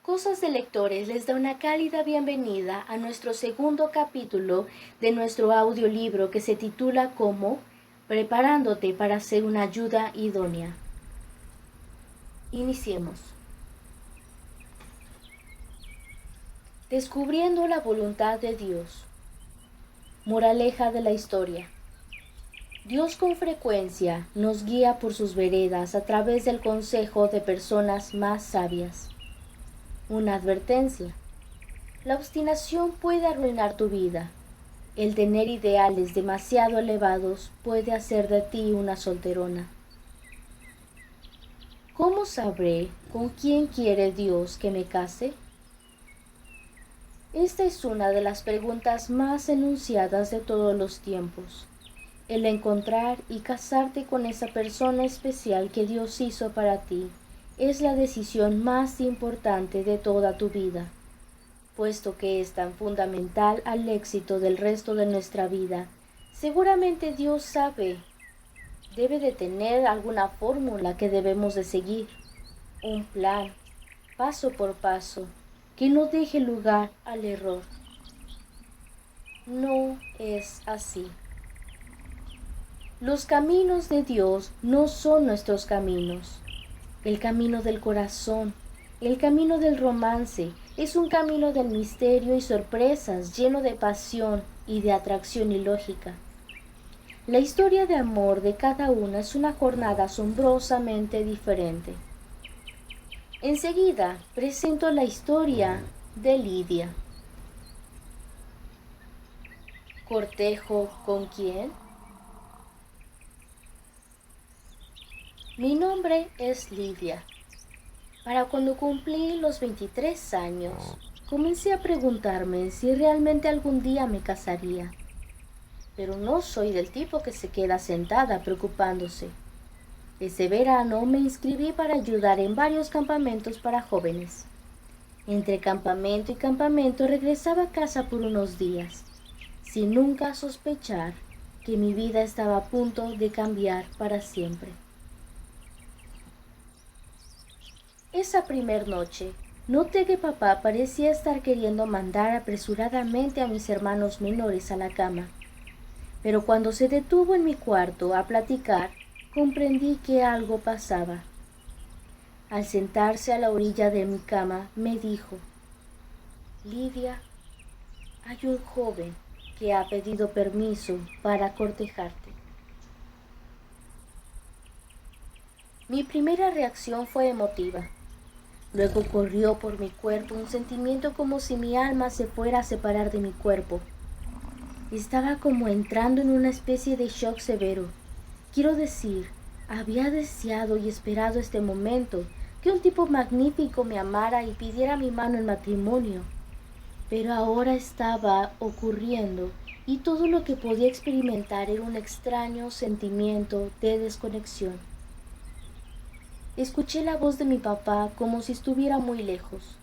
Cosas de Lectores les da una cálida bienvenida a nuestro segundo capítulo de nuestro audiolibro que se titula como Preparándote para ser una ayuda idónea. Iniciemos. Descubriendo la voluntad de Dios. Moraleja de la historia. Dios con frecuencia nos guía por sus veredas a través del consejo de personas más sabias. Una advertencia. La obstinación puede arruinar tu vida. El tener ideales demasiado elevados puede hacer de ti una solterona. ¿Cómo sabré con quién quiere Dios que me case? Esta es una de las preguntas más enunciadas de todos los tiempos. El encontrar y casarte con esa persona especial que Dios hizo para ti es la decisión más importante de toda tu vida, puesto que es tan fundamental al éxito del resto de nuestra vida. Seguramente Dios sabe, debe de tener alguna fórmula que debemos de seguir, un plan, paso por paso, que no deje lugar al error. No es así. Los caminos de Dios no son nuestros caminos. El camino del corazón, el camino del romance, es un camino del misterio y sorpresas, lleno de pasión y de atracción ilógica. La historia de amor de cada una es una jornada asombrosamente diferente. Enseguida presento la historia de Lidia. ¿Cortejo con quién? Mi nombre es Lidia. Para cuando cumplí los 23 años, comencé a preguntarme si realmente algún día me casaría. Pero no soy del tipo que se queda sentada preocupándose. Ese verano me inscribí para ayudar en varios campamentos para jóvenes. Entre campamento y campamento regresaba a casa por unos días, sin nunca sospechar que mi vida estaba a punto de cambiar para siempre. Esa primer noche, noté que papá parecía estar queriendo mandar apresuradamente a mis hermanos menores a la cama. Pero cuando se detuvo en mi cuarto a platicar, comprendí que algo pasaba. Al sentarse a la orilla de mi cama, me dijo: Lidia, hay un joven que ha pedido permiso para cortejarte. Mi primera reacción fue emotiva. Luego corrió por mi cuerpo un sentimiento como si mi alma se fuera a separar de mi cuerpo. Estaba como entrando en una especie de shock severo. Quiero decir, había deseado y esperado este momento, que un tipo magnífico me amara y pidiera mi mano en matrimonio. Pero ahora estaba ocurriendo y todo lo que podía experimentar era un extraño sentimiento de desconexión. Escuché la voz de mi papá como si estuviera muy lejos,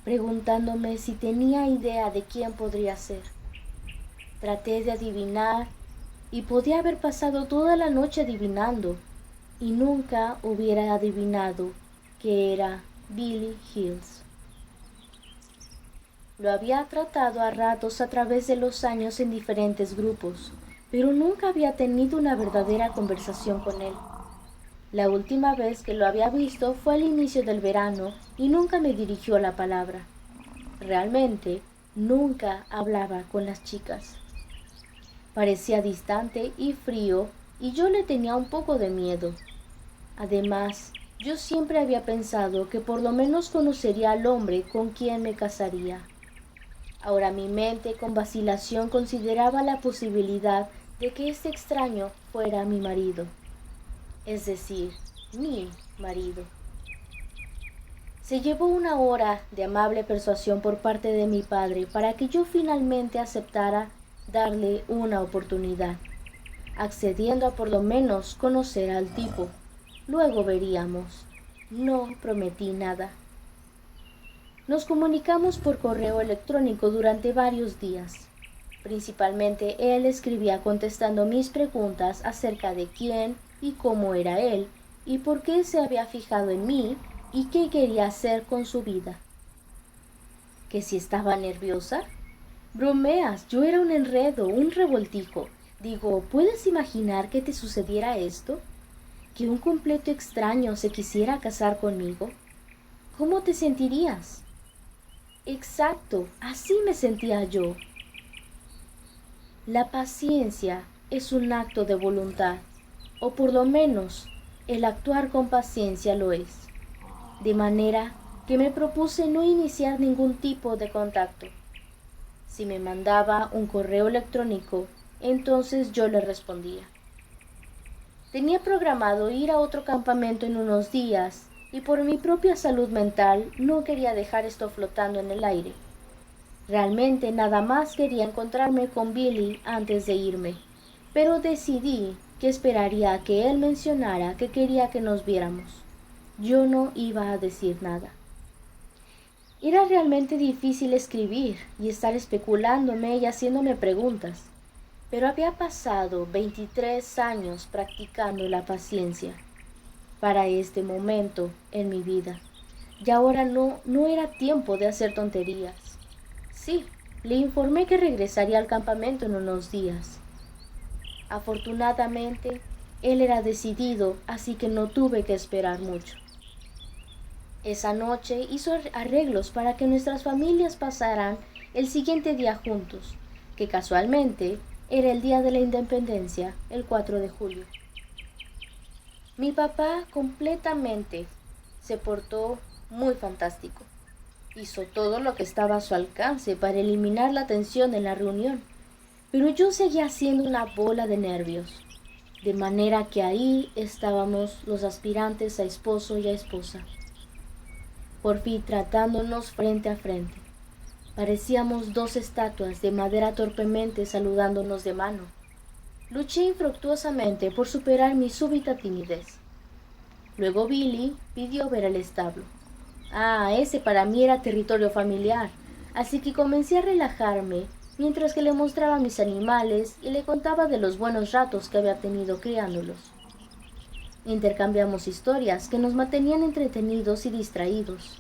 preguntándome si tenía idea de quién podría ser. Traté de adivinar y podía haber pasado toda la noche adivinando y nunca hubiera adivinado que era Billy Hills. Lo había tratado a ratos a través de los años en diferentes grupos, pero nunca había tenido una verdadera conversación con él. La última vez que lo había visto fue al inicio del verano y nunca me dirigió la palabra. Realmente, nunca hablaba con las chicas. Parecía distante y frío y yo le tenía un poco de miedo. Además, yo siempre había pensado que por lo menos conocería al hombre con quien me casaría. Ahora mi mente con vacilación consideraba la posibilidad de que este extraño fuera mi marido. Es decir, mi marido. Se llevó una hora de amable persuasión por parte de mi padre para que yo finalmente aceptara darle una oportunidad, accediendo a por lo menos conocer al tipo. Luego veríamos. No prometí nada. Nos comunicamos por correo electrónico durante varios días. Principalmente él escribía contestando mis preguntas acerca de quién y cómo era él, y por qué se había fijado en mí y qué quería hacer con su vida. ¿Que si estaba nerviosa? Bromeas, yo era un enredo, un revoltijo. Digo, ¿puedes imaginar que te sucediera esto? ¿Que un completo extraño se quisiera casar conmigo? ¿Cómo te sentirías? Exacto, así me sentía yo. La paciencia es un acto de voluntad, o por lo menos el actuar con paciencia lo es, de manera que me propuse no iniciar ningún tipo de contacto. Si me mandaba un correo electrónico, entonces yo le respondía. Tenía programado ir a otro campamento en unos días y por mi propia salud mental no quería dejar esto flotando en el aire. Realmente nada más quería encontrarme con Billy antes de irme, pero decidí que esperaría a que él mencionara que quería que nos viéramos. Yo no iba a decir nada. Era realmente difícil escribir y estar especulándome y haciéndome preguntas, pero había pasado 23 años practicando la paciencia para este momento en mi vida, y ahora no era tiempo de hacer tonterías. Sí, le informé que regresaría al campamento en unos días. Afortunadamente, él era decidido, así que no tuve que esperar mucho. Esa noche hizo arreglos para que nuestras familias pasaran el siguiente día juntos, que casualmente era el día de la independencia, el 4 de julio. Mi papá completamente se portó muy fantástico. Hizo todo lo que estaba a su alcance para eliminar la tensión en la reunión, pero yo seguía siendo una bola de nervios, de manera que ahí estábamos los aspirantes a esposo y a esposa, por fin tratándonos frente a frente. Parecíamos dos estatuas de madera torpemente saludándonos de mano. Luché infructuosamente por superar mi súbita timidez. Luego Billy pidió ver el establo. Ese para mí era territorio familiar, así que comencé a relajarme mientras que le mostraba mis animales y le contaba de los buenos ratos que había tenido criándolos. Intercambiamos historias que nos mantenían entretenidos y distraídos,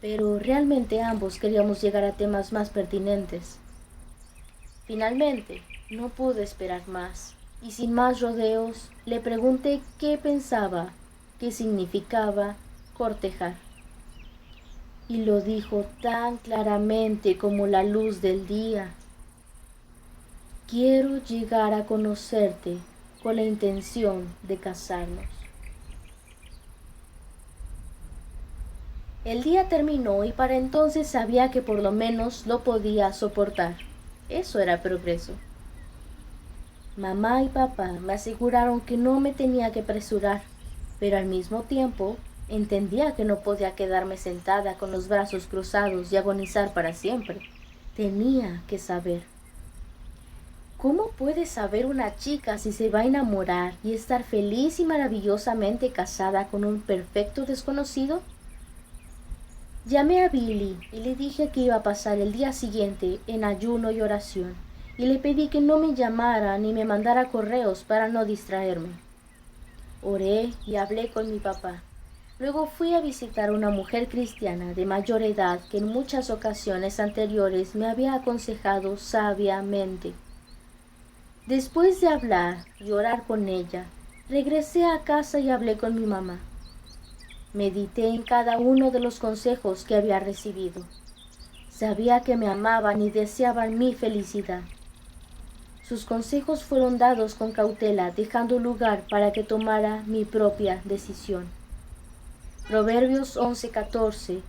pero realmente ambos queríamos llegar a temas más pertinentes. Finalmente, no pude esperar más, y sin más rodeos, le pregunté qué pensaba, qué significaba cortejar. Y lo dijo tan claramente como la luz del día. Quiero llegar a conocerte con la intención de casarnos. El día terminó y para entonces sabía que por lo menos lo podía soportar. Eso era progreso. Mamá y papá me aseguraron que no me tenía que apresurar, pero al mismo tiempo entendía que no podía quedarme sentada con los brazos cruzados y agonizar para siempre. Tenía que saber. ¿Cómo puede saber una chica si se va a enamorar y estar feliz y maravillosamente casada con un perfecto desconocido? Llamé a Billy y le dije que iba a pasar el día siguiente en ayuno y oración, y le pedí que no me llamara ni me mandara correos para no distraerme. Oré y hablé con mi papá. Luego fui a visitar a una mujer cristiana de mayor edad que en muchas ocasiones anteriores me había aconsejado sabiamente. Después de hablar y orar con ella, regresé a casa y hablé con mi mamá. Medité en cada uno de los consejos que había recibido. Sabía que me amaban y deseaban mi felicidad. Sus consejos fueron dados con cautela, dejando lugar para que tomara mi propia decisión. Proverbios 11:14.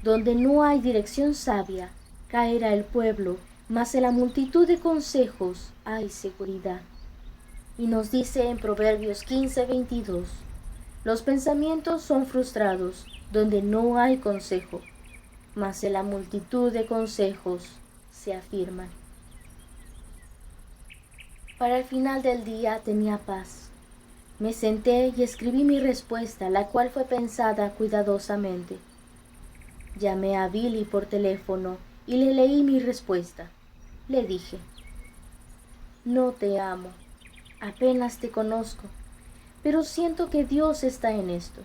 Donde no hay dirección sabia, caerá el pueblo, mas en la multitud de consejos hay seguridad. Y nos dice en Proverbios 15:22. Los pensamientos son frustrados donde no hay consejo, mas en la multitud de consejos se afirman. Para el final del día tenía paz. Me senté y escribí mi respuesta, la cual fue pensada cuidadosamente. Llamé a Billy por teléfono y le leí mi respuesta. Le dije: no te amo, apenas te conozco, pero siento que Dios está en esto.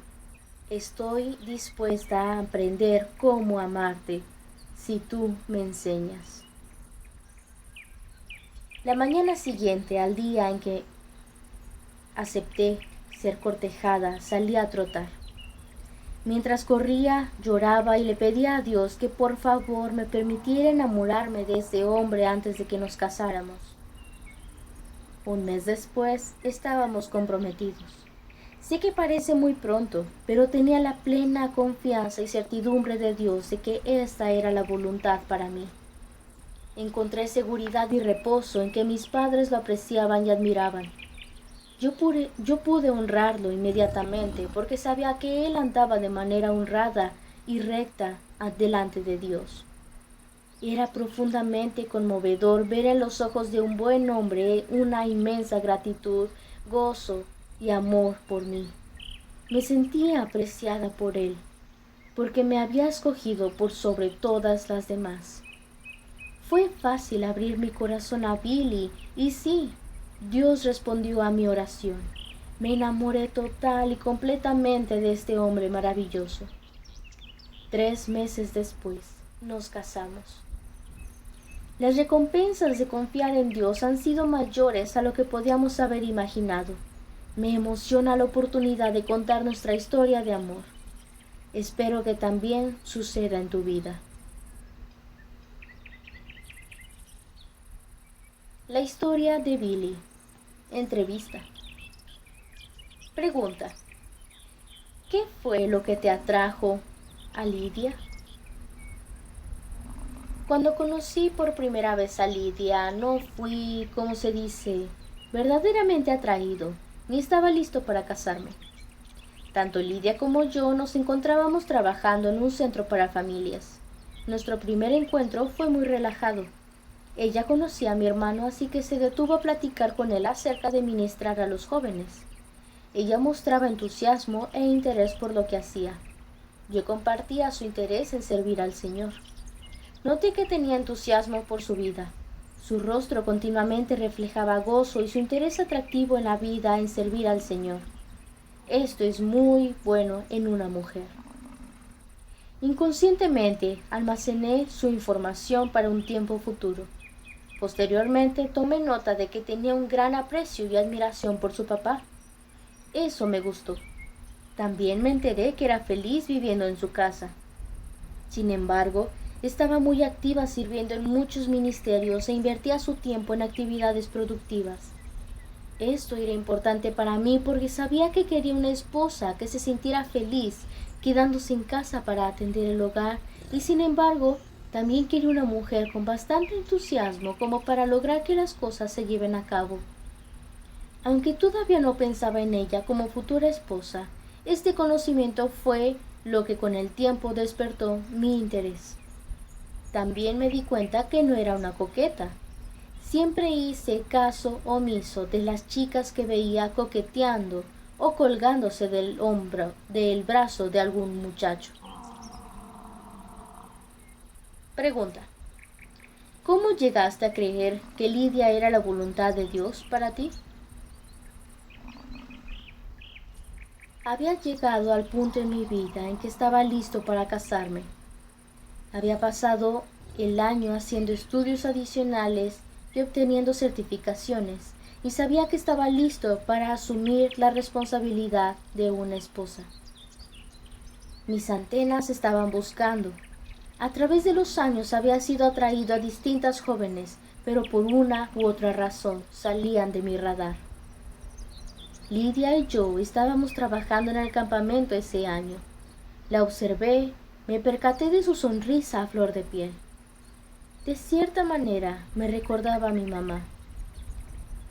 Estoy dispuesta a aprender cómo amarte, si tú me enseñas. La mañana siguiente al día en que acepté ser cortejada, salí a trotar. Mientras corría, lloraba y le pedía a Dios que por favor me permitiera enamorarme de ese hombre antes de que nos casáramos. Un mes después estábamos comprometidos. Sé que parece muy pronto, pero tenía la plena confianza y certidumbre de Dios de que esta era la voluntad para mí. Encontré seguridad y reposo en que mis padres lo apreciaban y admiraban. Yo pude honrarlo inmediatamente porque sabía que él andaba de manera honrada y recta delante de Dios. Era profundamente conmovedor ver en los ojos de un buen hombre una inmensa gratitud, gozo y amor por mí. Me sentía apreciada por él, porque me había escogido por sobre todas las demás. Fue fácil abrir mi corazón a Billy, y sí, Dios respondió a mi oración. Me enamoré total y completamente de este hombre maravilloso. 3 meses después, nos casamos. Las recompensas de confiar en Dios han sido mayores a lo que podíamos haber imaginado. Me emociona la oportunidad de contar nuestra historia de amor. Espero que también suceda en tu vida. La historia de Billy. Entrevista. Pregunta. ¿Qué fue lo que te atrajo a Lidia? Cuando conocí por primera vez a Lidia, no fui, como se dice, verdaderamente atraído, ni estaba listo para casarme. Tanto Lidia como yo nos encontrábamos trabajando en un centro para familias. Nuestro primer encuentro fue muy relajado. Ella conocía a mi hermano, así que se detuvo a platicar con él acerca de ministrar a los jóvenes. Ella mostraba entusiasmo e interés por lo que hacía. Yo compartía su interés en servir al Señor. Noté que tenía entusiasmo por su vida. Su rostro continuamente reflejaba gozo y su interés atractivo en la vida en servir al Señor. Esto es muy bueno en una mujer. Inconscientemente almacené su información para un tiempo futuro. Posteriormente tomé nota de que tenía un gran aprecio y admiración por su papá. Eso me gustó. También me enteré que era feliz viviendo en su casa. Sin embargo, estaba muy activa sirviendo en muchos ministerios e invertía su tiempo en actividades productivas. Esto era importante para mí porque sabía que quería una esposa que se sintiera feliz quedándose en casa para atender el hogar y sin embargo también quería una mujer con bastante entusiasmo como para lograr que las cosas se lleven a cabo. Aunque todavía no pensaba en ella como futura esposa, este conocimiento fue lo que con el tiempo despertó mi interés. También me di cuenta que no era una coqueta. Siempre hice caso omiso de las chicas que veía coqueteando o colgándose del brazo de algún muchacho. Pregunta. ¿Cómo llegaste a creer que Lidia era la voluntad de Dios para ti? Había llegado al punto en mi vida en que estaba listo para casarme. Había pasado el año haciendo estudios adicionales y obteniendo certificaciones, y sabía que estaba listo para asumir la responsabilidad de una esposa. Mis antenas estaban buscando. A través de los años había sido atraído a distintas jóvenes, pero por una u otra razón salían de mi radar. Lidia y yo estábamos trabajando en el campamento ese año. La observé, me percaté de su sonrisa a flor de piel. De cierta manera me recordaba a mi mamá.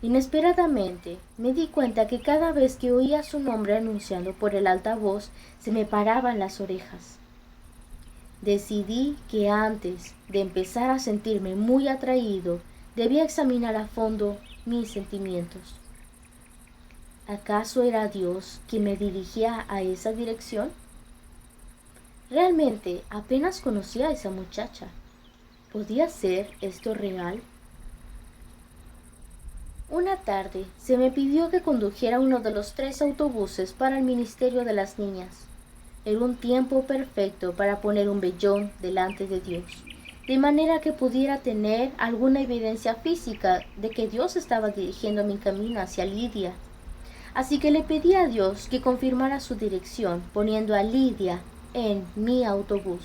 Inesperadamente me di cuenta que cada vez que oía su nombre anunciado por el altavoz se me paraban las orejas. Decidí que antes de empezar a sentirme muy atraído, debía examinar a fondo mis sentimientos. ¿Acaso era Dios quien me dirigía a esa dirección? Realmente apenas conocía a esa muchacha. ¿Podía ser esto real? Una tarde se me pidió que condujera uno de los 3 autobuses para el Ministerio de las Niñas. Era un tiempo perfecto para poner un vellón delante de Dios de manera que pudiera tener alguna evidencia física de que Dios estaba dirigiendo mi camino hacia Lidia. Así que le pedí a Dios que confirmara su dirección, poniendo a Lidia en mi autobús.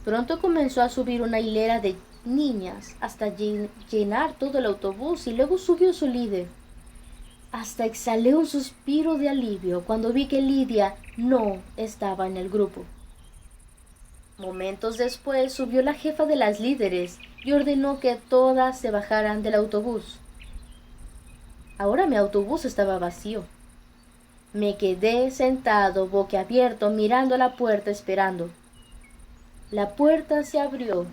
Pronto comenzó a subir una hilera de niñas hasta llenar todo el autobús y luego subió su líder. Hasta exhalé un suspiro de alivio cuando vi que Lidia no estaba en el grupo. Momentos después subió la jefa de las líderes y ordenó que todas se bajaran del autobús. Ahora mi autobús estaba vacío. Me quedé sentado boquiabierto mirando la puerta esperando. La puerta se abrió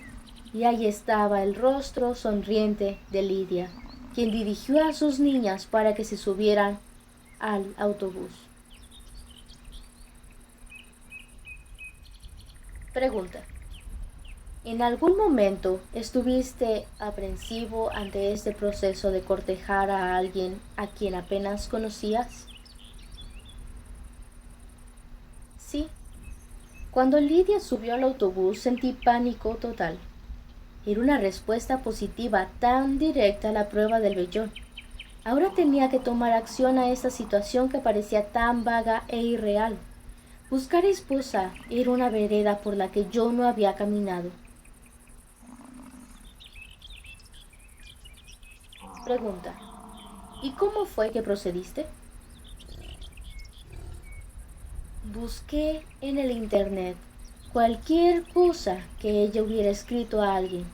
y ahí estaba el rostro sonriente de Lidia, quien dirigió a sus niñas para que se subieran al autobús. Pregunta: ¿en algún momento estuviste aprensivo ante este proceso de cortejar a alguien a quien apenas conocías? Sí. Cuando Lidia subió al autobús sentí pánico total. Era una respuesta positiva tan directa a la prueba del vellón. Ahora tenía que tomar acción a esta situación que parecía tan vaga e irreal. Buscar esposa era una vereda por la que yo no había caminado. Pregunta: ¿y cómo fue que procediste? Busqué en el internet cualquier cosa que ella hubiera escrito a alguien.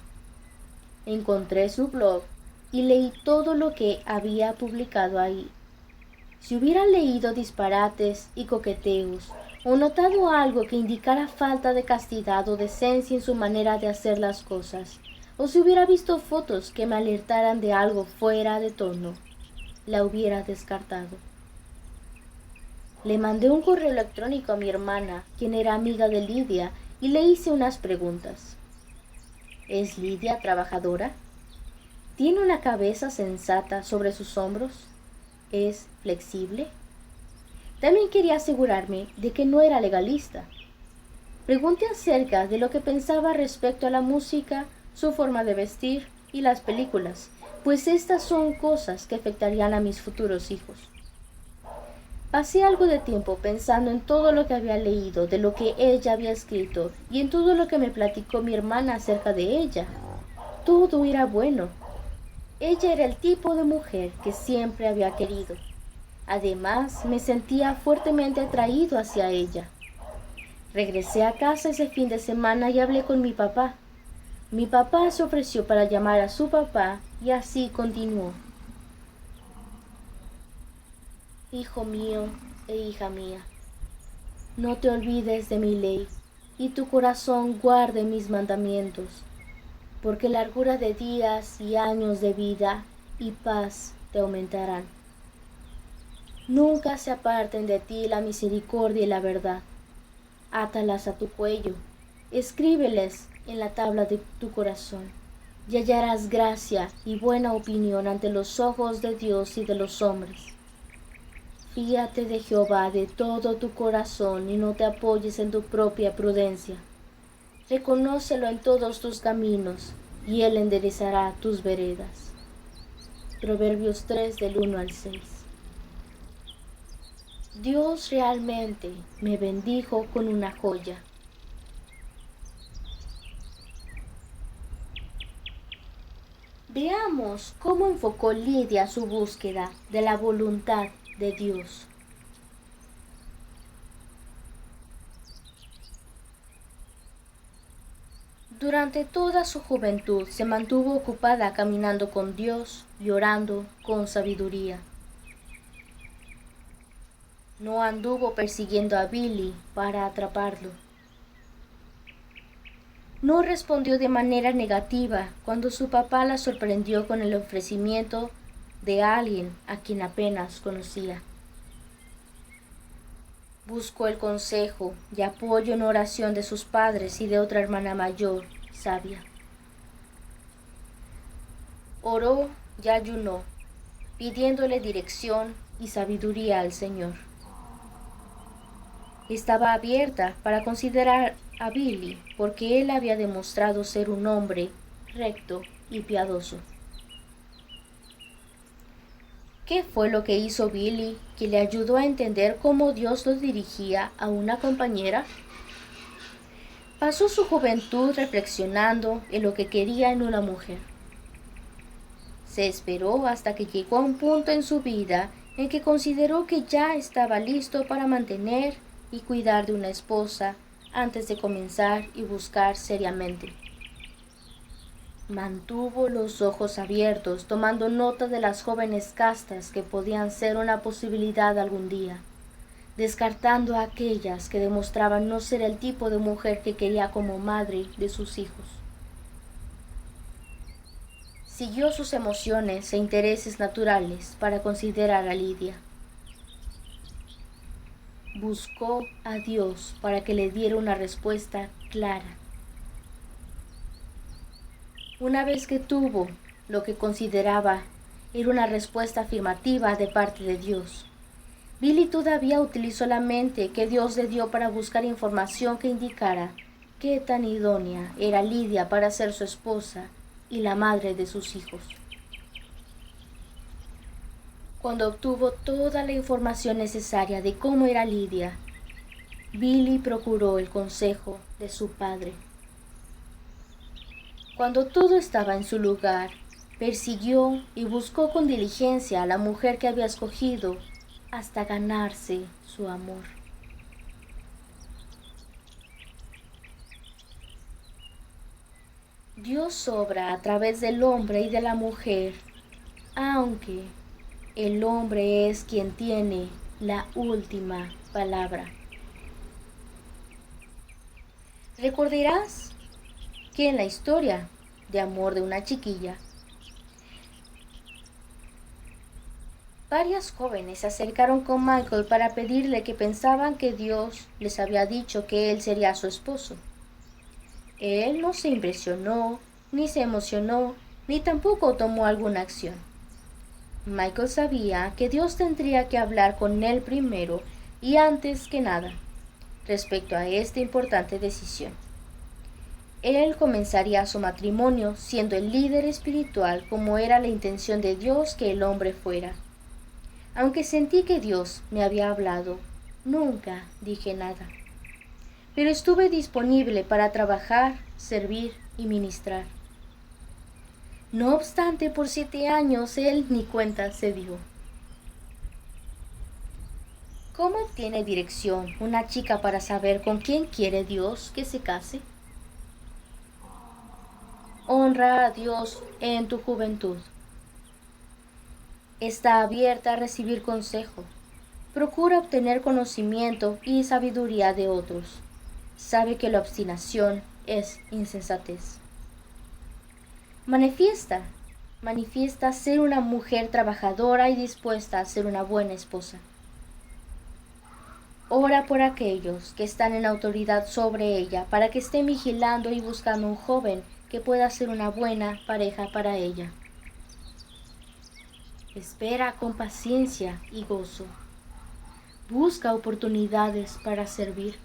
Encontré su blog y leí todo lo que había publicado ahí. Si hubiera leído disparates y coqueteos, o notado algo que indicara falta de castidad o decencia en su manera de hacer las cosas, o si hubiera visto fotos que me alertaran de algo fuera de tono, la hubiera descartado. Le mandé un correo electrónico a mi hermana, quien era amiga de Lidia, y le hice unas preguntas. ¿Es Lidia trabajadora? ¿Tiene una cabeza sensata sobre sus hombros? ¿Es flexible? También quería asegurarme de que no era legalista. Pregunté acerca de lo que pensaba respecto a la música, su forma de vestir y las películas, pues estas son cosas que afectarían a mis futuros hijos. Pasé algo de tiempo pensando en todo lo que había leído, de lo que ella había escrito y en todo lo que me platicó mi hermana acerca de ella. Todo era bueno. Ella era el tipo de mujer que siempre había querido. Además, me sentía fuertemente atraído hacia ella. Regresé a casa ese fin de semana y hablé con mi papá. Mi papá se ofreció para llamar a su papá y así continuó. Hijo mío e hija mía, no te olvides de mi ley, y tu corazón guarde mis mandamientos, porque largura de días y años de vida y paz te aumentarán. Nunca se aparten de ti la misericordia y la verdad. Átalas a tu cuello, escríbeles en la tabla de tu corazón, y hallarás gracia y buena opinión ante los ojos de Dios y de los hombres. Fíate de Jehová de todo tu corazón y no te apoyes en tu propia prudencia. Reconócelo en todos tus caminos y Él enderezará tus veredas. Proverbios 3 del 1 al 6. Dios realmente me bendijo con una joya. Veamos cómo enfocó Lidia su búsqueda de la voluntad de Dios. Durante toda su juventud se mantuvo ocupada caminando con Dios y orando con sabiduría. No anduvo persiguiendo a Billy para atraparlo. No respondió de manera negativa cuando su papá la sorprendió con el ofrecimiento de alguien a quien apenas conocía. Buscó el consejo y apoyo en oración de sus padres y de otra hermana mayor, sabia. Oró y ayunó, pidiéndole dirección y sabiduría al Señor. Estaba abierta para considerar a Billy porque él había demostrado ser un hombre recto y piadoso. ¿Qué fue lo que hizo Billy que le ayudó a entender cómo Dios lo dirigía a una compañera? Pasó su juventud reflexionando en lo que quería en una mujer. Se esperó hasta que llegó a un punto en su vida en que consideró que ya estaba listo para mantener y cuidar de una esposa antes de comenzar y buscar seriamente. Mantuvo los ojos abiertos, tomando nota de las jóvenes castas que podían ser una posibilidad algún día, descartando a aquellas que demostraban no ser el tipo de mujer que quería como madre de sus hijos. Siguió sus emociones e intereses naturales para considerar a Lidia. Buscó a Dios para que le diera una respuesta clara. Una vez que tuvo lo que consideraba era una respuesta afirmativa de parte de Dios, Billy todavía utilizó la mente que Dios le dio para buscar información que indicara qué tan idónea era Lidia para ser su esposa y la madre de sus hijos. Cuando obtuvo toda la información necesaria de cómo era Lidia, Billy procuró el consejo de su padre. Cuando todo estaba en su lugar, persiguió y buscó con diligencia a la mujer que había escogido hasta ganarse su amor. Dios obra a través del hombre y de la mujer, aunque el hombre es quien tiene la última palabra. Recordarás que en la historia de amor de una chiquilla, varias jóvenes se acercaron con Michael para pedirle que pensaban que Dios les había dicho que él sería su esposo. Él no se impresionó, ni se emocionó, ni tampoco tomó alguna acción. Michael sabía que Dios tendría que hablar con él primero y antes que nada, respecto a esta importante decisión. Él comenzaría su matrimonio siendo el líder espiritual como era la intención de Dios que el hombre fuera. Aunque sentí que Dios me había hablado, nunca dije nada. Pero estuve disponible para trabajar, servir y ministrar. No obstante, por 7 años él ni cuenta se dio. ¿Cómo obtiene dirección una chica para saber con quién quiere Dios que se case? Honra a Dios en tu juventud. Está abierta a recibir consejo. Procura obtener conocimiento y sabiduría de otros. Sabe que la obstinación es insensatez. Manifiesta ser una mujer trabajadora y dispuesta a ser una buena esposa. Ora por aquellos que están en autoridad sobre ella para que estén vigilando y buscando un joven que pueda ser una buena pareja para ella. Espera con paciencia y gozo. Busca oportunidades para servir.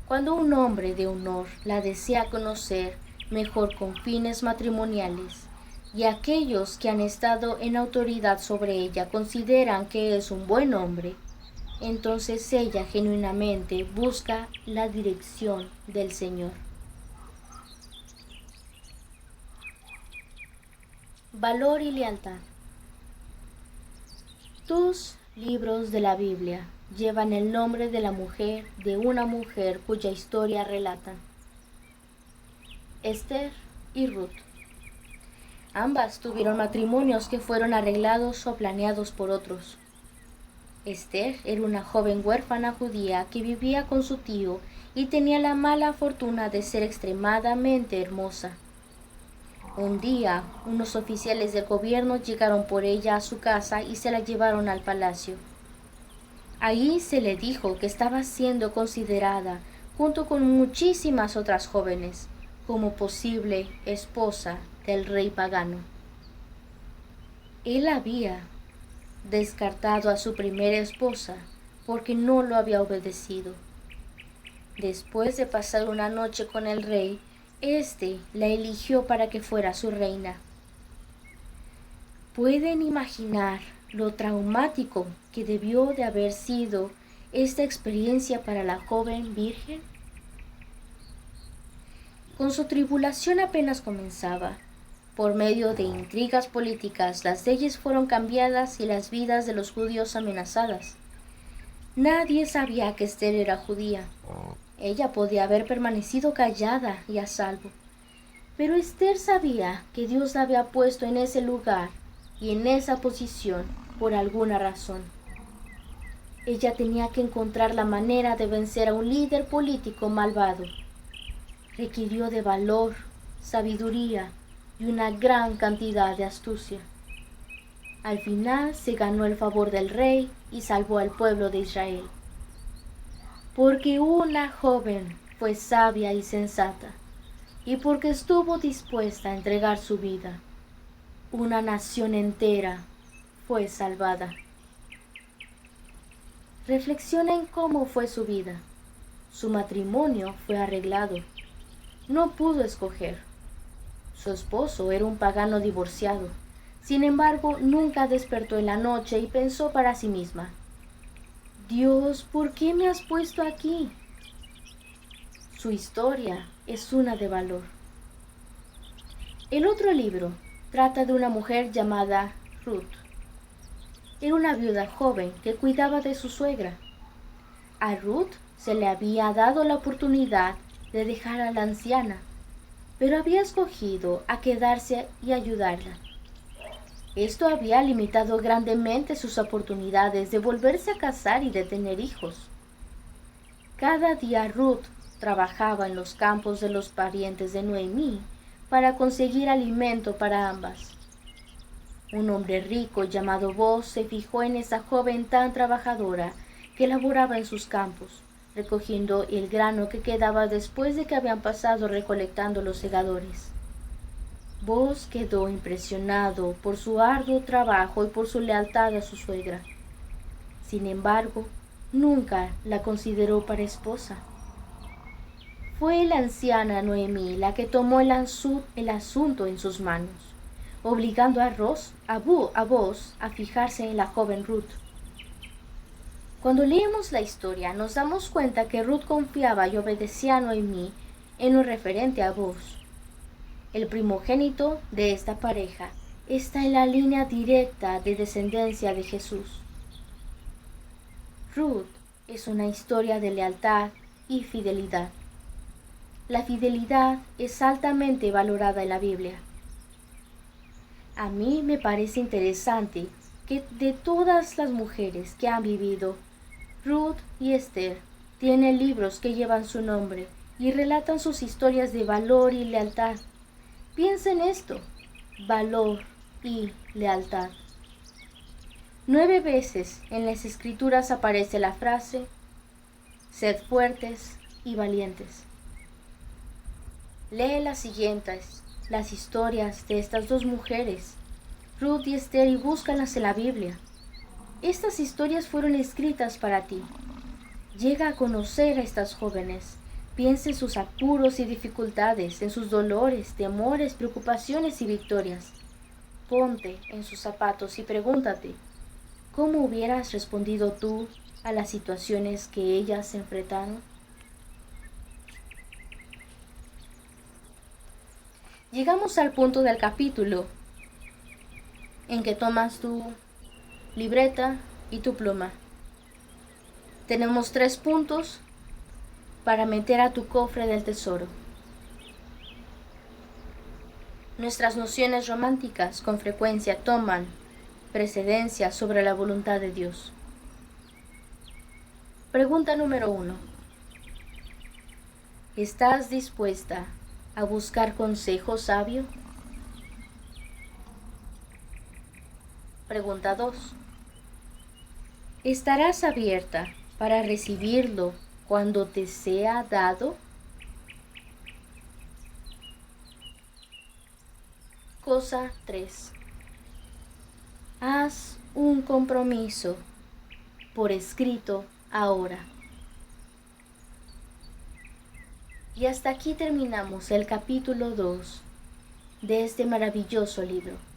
Cuando un hombre de honor la desea conocer mejor con fines matrimoniales, y aquellos que han estado en autoridad sobre ella consideran que es un buen hombre, entonces ella genuinamente busca la dirección del Señor. Valor y lealtad. Tus libros de la Biblia llevan el nombre de la mujer de una mujer cuya historia relatan. Esther y Ruth. Ambas tuvieron matrimonios que fueron arreglados o planeados por otros. Esther era una joven huérfana judía que vivía con su tío y tenía la mala fortuna de ser extremadamente hermosa. Un día, unos oficiales del gobierno llegaron por ella a su casa y se la llevaron al palacio. Allí se le dijo que estaba siendo considerada, junto con muchísimas otras jóvenes, como posible esposa del rey pagano. Él había descartado a su primera esposa porque no lo había obedecido. Después de pasar una noche con el rey, éste la eligió para que fuera su reina. ¿Pueden imaginar lo traumático que debió de haber sido esta experiencia para la joven virgen? Con su tribulación apenas comenzaba. Por medio de intrigas políticas, las leyes fueron cambiadas y las vidas de los judíos amenazadas. Nadie sabía que Esther era judía. Ella podía haber permanecido callada y a salvo. Pero Esther sabía que Dios la había puesto en ese lugar y en esa posición por alguna razón. Ella tenía que encontrar la manera de vencer a un líder político malvado. Requirió de valor, sabiduría y una gran cantidad de astucia. Al final se ganó el favor del rey y salvó al pueblo de Israel. Porque una joven fue sabia y sensata, y porque estuvo dispuesta a entregar su vida, una nación entera fue salvada. Reflexiona en cómo fue su vida. Su matrimonio fue arreglado. No pudo escoger. Su esposo era un pagano divorciado. Sin embargo, nunca despertó en la noche y pensó para sí misma: Dios, ¿por qué me has puesto aquí? Su historia es una de valor. El otro libro trata de una mujer llamada Ruth. Era una viuda joven que cuidaba de su suegra. A Ruth se le había dado la oportunidad de dejar a la anciana, pero había escogido a quedarse y ayudarla. Esto había limitado grandemente sus oportunidades de volverse a casar y de tener hijos. Cada día Ruth trabajaba en los campos de los parientes de Noemí para conseguir alimento para ambas. Un hombre rico llamado Boaz se fijó en esa joven tan trabajadora que laboraba en sus campos, recogiendo el grano que quedaba después de que habían pasado recolectando los segadores. Boaz quedó impresionado por su arduo trabajo y por su lealtad a su suegra. Sin embargo, nunca la consideró para esposa. Fue la anciana Noemí la que tomó el asunto en sus manos, obligando a Boaz a fijarse en la joven Ruth. Cuando leemos la historia, nos damos cuenta que Ruth confiaba y obedecía a Noemí en lo referente a Boaz. El primogénito de esta pareja está en la línea directa de descendencia de Jesús. Ruth es una historia de lealtad y fidelidad. La fidelidad es altamente valorada en la Biblia. A mí me parece interesante que de todas las mujeres que han vivido, Ruth y Esther tienen libros que llevan su nombre y relatan sus historias de valor y lealtad. Piensa en esto: valor y lealtad. 9 veces en las Escrituras aparece la frase: sed fuertes y valientes. Lee las historias de estas dos mujeres, Ruth y Esther, y búscalas en la Biblia. Estas historias fueron escritas para ti. Llega a conocer a estas jóvenes. Piensa en sus apuros y dificultades, en sus dolores, temores, preocupaciones y victorias. Ponte en sus zapatos y pregúntate: ¿cómo hubieras respondido tú a las situaciones que ellas enfrentaron? Llegamos al punto del capítulo en que tomas tu libreta y tu pluma. Tenemos 3 puntos para meter a tu cofre del tesoro. Nuestras nociones románticas con frecuencia toman precedencia sobre la voluntad de Dios. Pregunta número 1. ¿Estás dispuesta a buscar consejo sabio? Pregunta 2. ¿Estarás abierta para recibirlo cuando te sea dado? Cosa 3. Haz un compromiso por escrito ahora. Y hasta aquí terminamos el capítulo 2 de este maravilloso libro.